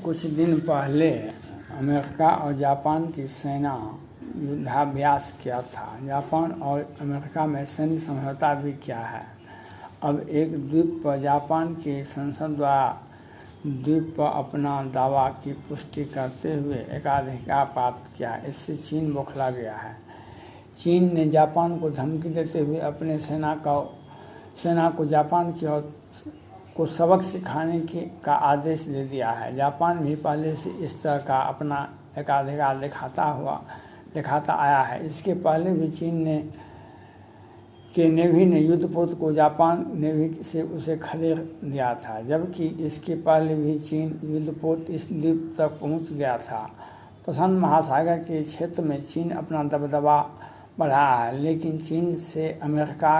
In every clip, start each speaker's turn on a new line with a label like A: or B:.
A: कुछ दिन पहले अमेरिका और जापान की सेना युद्धाभ्यास किया था। जापान और अमेरिका में सैन्य समझौता भी किया है। अब एक द्वीप पर जापान की संसद द्वारा द्वीप पर अपना दावा की पुष्टि करते हुए एकाधिकार प्राप्त किया। इससे चीन बौखला गया है। चीन ने जापान को धमकी देते हुए अपने सेना को जापान की ओर को सबक सिखाने का आदेश दे दिया है। जापान भी पहले से इस तरह का अपना एकाधिकार दिखाता आया है। इसके पहले भी चीन के नेवी ने युद्धपोत को जापान नेवी से उसे खदेड़ दिया था, जबकि इसके पहले भी चीन युद्धपोत इस द्वीप तक पहुंच गया था। प्रशांत महासागर के क्षेत्र में चीन अपना दबदबा बढ़ा है, लेकिन चीन से अमेरिका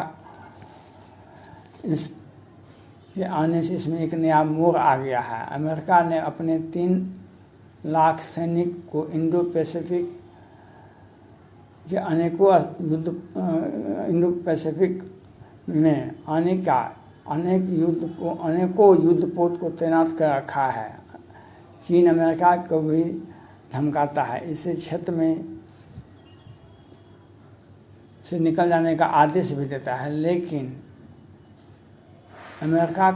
A: के आने से इसमें एक नया मोड़ आ गया है। अमेरिका ने अपने 3 लाख सैनिक को इंडो पैसिफिक के इंडो पैसिफिक में अनेकों युद्धपोत को तैनात कर रखा है। चीन अमेरिका को भी धमकाता है, इसे क्षेत्र में से निकल जाने का आदेश भी देता है, लेकिन अमेरिका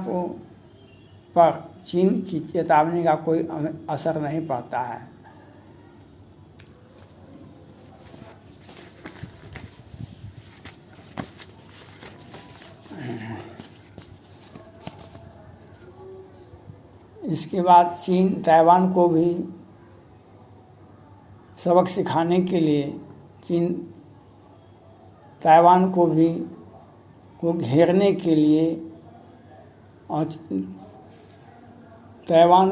A: पर चीन की चेतावनी का कोई असर नहीं पड़ता है। इसके बाद चीन ताइवान को भी सबक सिखाने के लिए ताइवान को घेरने के लिए और ताइवान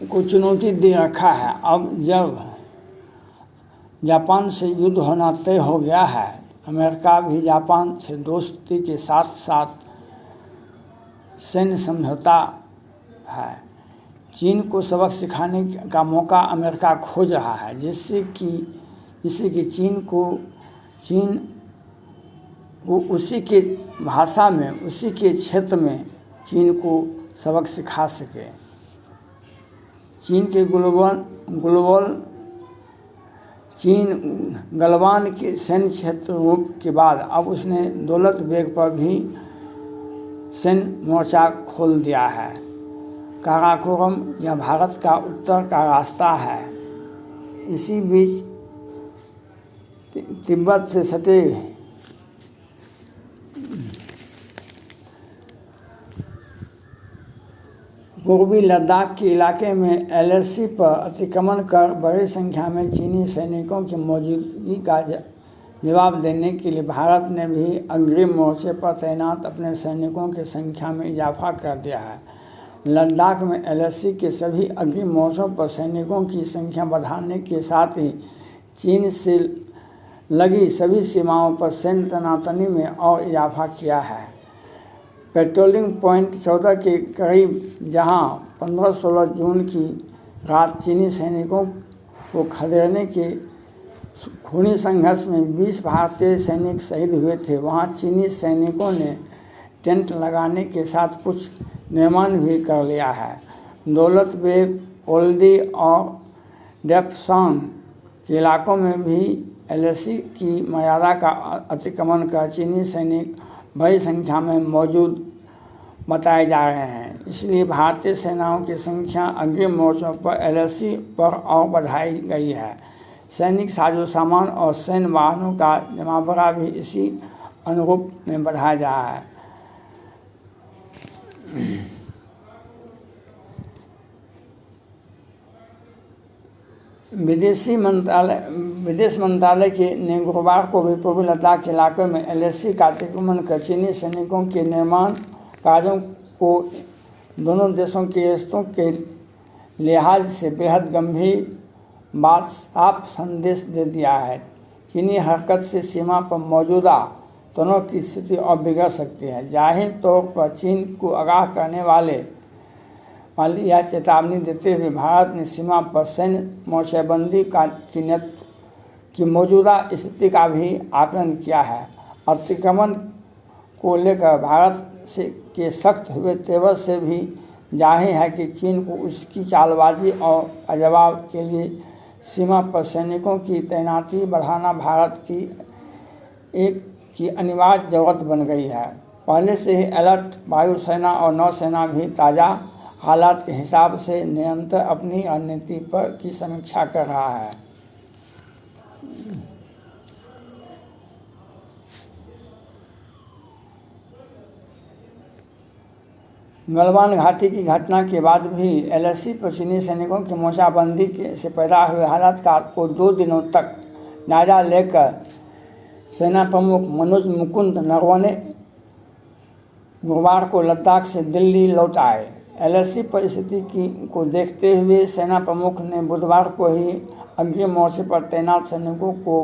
A: को चुनौती दे रखा है। अब जब जापान से युद्ध होना तय हो गया है, अमेरिका भी जापान से दोस्ती के साथ साथ सैन्य समझौता है। चीन को सबक सिखाने का मौका अमेरिका खोज रहा है, जिससे कि चीन को उसी के भाषा में, उसी के क्षेत्र में चीन को सबक सिखा सके। चीन गलवान के सैन्य क्षेत्र रूप के बाद अब उसने दौलत बेग पर भी सैन्य मोर्चा खोल दिया है। काराकोरम यह भारत का उत्तर का रास्ता है। इसी बीच तिब्बत से सटे पूर्वी लद्दाख के इलाके में एलएसी पर अतिक्रमण कर बड़ी संख्या में चीनी सैनिकों की मौजूदगी का जवाब देने के लिए भारत ने भी अग्रिम मोर्चे पर तैनात अपने सैनिकों की संख्या में इजाफा कर दिया है। लद्दाख में एलएसी के सभी अग्रिम मोर्चों पर सैनिकों की संख्या बढ़ाने के साथ ही चीन से लगी सभी सीमाओं पर सैन्य तैनाती में और इजाफा किया है। पेट्रोलिंग पॉइंट 14 के करीब, जहां 15-16 जून की रात चीनी सैनिकों को खदेड़ने के खूनी संघर्ष में 20 भारतीय सैनिक शहीद हुए थे, वहां चीनी सैनिकों ने टेंट लगाने के साथ कुछ निर्माण भी कर लिया है। दौलत बेग, ओल्डी और डेप्सांग के इलाकों में भी एलएसी की मर्यादा का अतिक्रमण कर चीनी सैनिक बड़ी संख्या में मौजूद बताए जा रहे हैं। इसलिए भारतीय सेनाओं की संख्या अग्रिम मोर्चों पर एलएसी पर और बढ़ाई गई है। सैनिक साजो सामान और सैन्य वाहनों का जमावड़ा भी इसी अनुरूप में बढ़ाया जा रहा है। विदेश मंत्रालय ने गुरुवार को भी पूर्वी लद्दाख के इलाके में एलएसी का अतिक्रमण कर चीनी सैनिकों के निर्माण कार्यों को दोनों देशों के रिश्तों के लिहाज से बेहद गंभीर बात साफ संदेश दे दिया है। चीनी हरकत से सीमा पर मौजूदा तनाव की स्थिति और बिगड़ सकती है। जाहिर तौर पर चीन को आगाह करने वाली यह चेतावनी देते हुए भारत ने सीमा पर सैन्य मोर्चेबंदी की मौजूदा स्थिति का भी आकलन किया है। अतिक्रमण को लेकर भारत के सख्त हुए तेवर से भी जाहिर है कि चीन को उसकी चालबाजी और जवाब के लिए सीमा पर सैनिकों की तैनाती बढ़ाना भारत की अनिवार्य जरूरत बन गई है। पहले से ही अलर्ट वायुसेना और नौसेना भी ताज़ा हालात के हिसाब से निरंतर अपनी रणनीति की समीक्षा कर रहा है। गलवान घाटी की घटना के बाद भी एलएसी पर चीनी सैनिकों की मोर्चाबंदी से पैदा हुए हालात को 2 दिनों तक जायजा लेकर सेना प्रमुख मनोज मुकुंद नरवणे गुरुवार को लद्दाख से दिल्ली लौट आए। एलएसी पर स्थिति को देखते हुए सेना प्रमुख ने बुधवार को ही अग्रिम मोर्चे पर तैनात सैनिकों को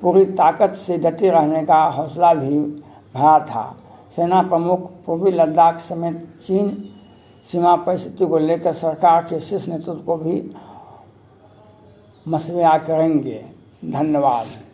A: पूरी ताकत से डटे रहने का हौसला भी भरा था। सेना प्रमुख पूर्वी लद्दाख समेत चीन सीमा पर स्थिति को लेकर सरकार के शीर्ष नेतृत्व को भी मशवरा करेंगे। धन्यवाद।